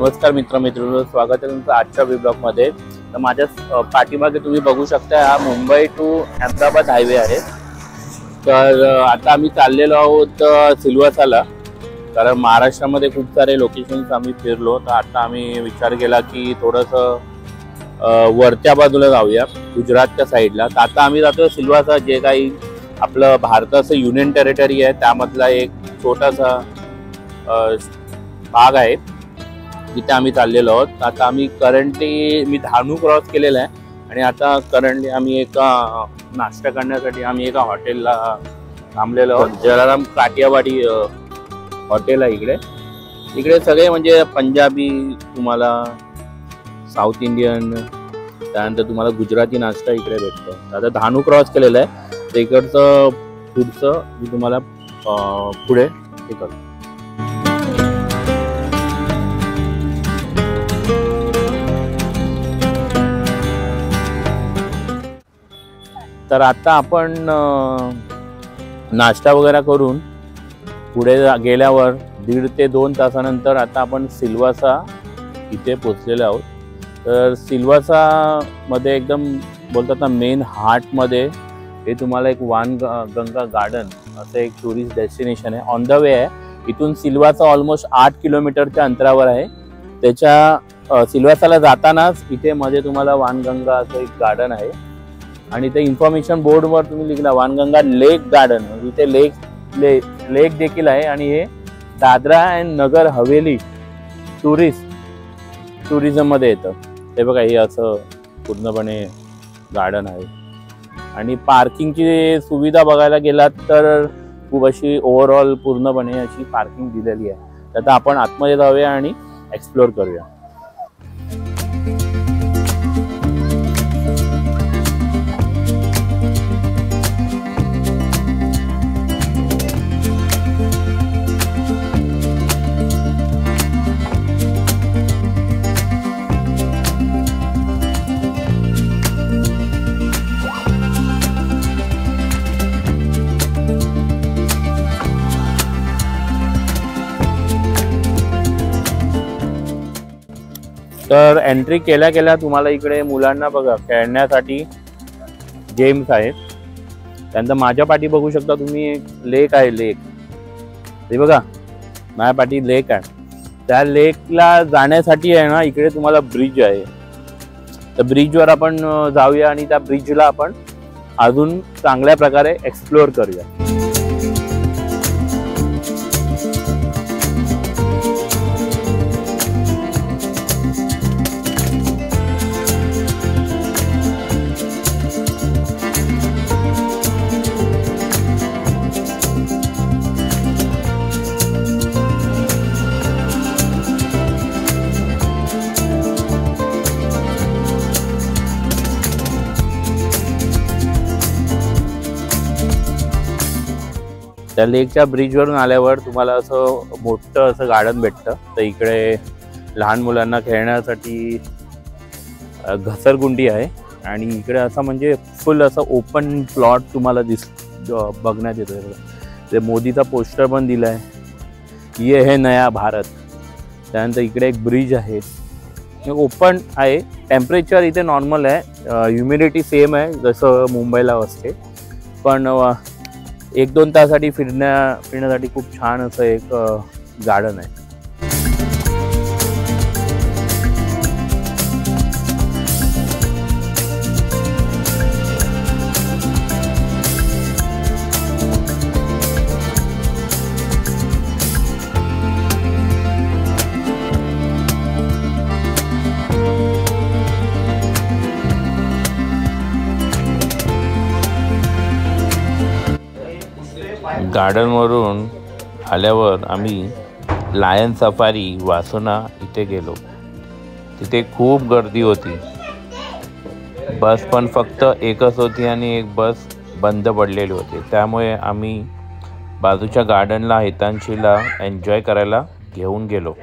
नमस्कार मित्र स्वागत आहे तुमचं आजच्या ब्लॉगमध्ये। तर माझ्या पाठीमागे तुम्ही बघू शकता हा मुंबई टू अहमदाबाद हायवे आहे। तर आता आम्ही चाललेलो आहोत सिल्वासाला, कारण महाराष्ट्रामध्ये खूप सारे लोकेशन्स आम्ही फिरलो। तर आता आम्ही विचार केला की थोडंसं वरच्या बाजूला जाऊया, गुजरातच्या साईडला। तर आता आम्ही जातो सिल्वासा, जे काही आपलं भारताचं युनियन टेरिटरी आहे त्यामधला एक छोटासा भाग आहे, जिथे आम्ही चाललेलो आहोत। आता आम्ही करंटली मी धानू क्रॉस केलेला आहे आणि आता करंटली आम्ही एका नाश्ता करण्यासाठी आम्ही एका हॉटेलला थांबलेलो आहोत। जलाराम काठियावाडी हॉटेल आहे इकडे सगळे म्हणजे पंजाबी, तुम्हाला साऊथ इंडियन, त्यानंतर तुम्हाला गुजराती नाश्ता इकडे भेटतो। आता धानू क्रॉस केलेला आहे, तर इकडचं पुढचं मी तुम्हाला पुढे हे करतो। तर आता आपण नाश्ता वगैरे करून पुढे गेल्यावर 1.5 ते 2 तासानंतर आता आपण सिल्वासा इथे पोचलेलो आहोत। तर सिल्वासामध्ये एकदम बोलतात ना मेन हार्टमध्ये हे तुम्हाला एक वानगंगा गार्डन असं एक टुरिस्ट डेस्टिनेशन आहे, ऑन द वे आहे। इथून सिल्वासा ऑलमोस्ट 8 किलोमीटरच्या अंतरावर आहे। त्याच्या सिल्वासाला जातानाच इथे मध्ये तुम्हाला वानगंगा असं एक गार्डन आहे आणि ते इन्फॉर्मेशन बोर्डवर तुम्ही लिहिला वानगंगा लेक गार्डन, इथे लेक देखील आहे। आणि हे दादरा अँड नगर हवेली टुरिझम मध्ये येतं। हे बघा, हे असं पूर्णपणे गार्डन आहे आणि पार्किंगची सुविधा बघायला गेलात तर खूप अशी ओव्हरऑल पूर्णपणे अशी पार्किंग दिलेली आहे। आता आपण आतमध्ये जाऊया आणि एक्सप्लोर करूया। तर एंट्री केल्या तुम्हाला इकडे मुलांना बघा खेळण्यासाठी गेम्स आहेत। त्यानंतर माझ्या पाठी बघू शकता तुम्ही एक लेक आहे, लेक हे बघा माझ्या पाठी लेक आहे। त्या लेकला जाण्यासाठी आहे ना इकडे तुम्हाला ब्रिज आहे। तर ब्रिजवर आपण जाऊया आणि त्या ब्रिजला आपण अजून चांगल्या प्रकारे एक्सप्लोर करूया। त्या लेकच्या ब्रिजवरून आल्यावर तुम्हाला असं मोठं असं गार्डन भेटतं। तर इकडे लहान मुलांना खेळण्यासाठी घसरगुंडी आहे आणि इकडे असं म्हणजे फुल असं ओपन प्लॉट तुम्हाला बघण्यात येतो। ते मोदीचा पोस्टर पण दिला आहे, ये है नया भारत। त्यानंतर इकडे एक ब्रिज आहे, ओपन आहे। टेम्परेचर इथे नॉर्मल आहे, ह्युमिडिटी सेम आहे जसं मुंबईला असते, पण 1-2 तासासाठी फिरण्यासाठी खूप छान असं एक गार्डन आहे। गार्डनवरून आल्यावर आम्ही लायन सफारी वासोना इथे गेलो। तिथे खूप गर्दी होती, बस पण फक्त एकच होती आणि एक बस बंद पडलेली होती। त्यामुळे आम्ही बाजूच्या गार्डनला हितांशीला एन्जॉय करायला घेऊन गेलो।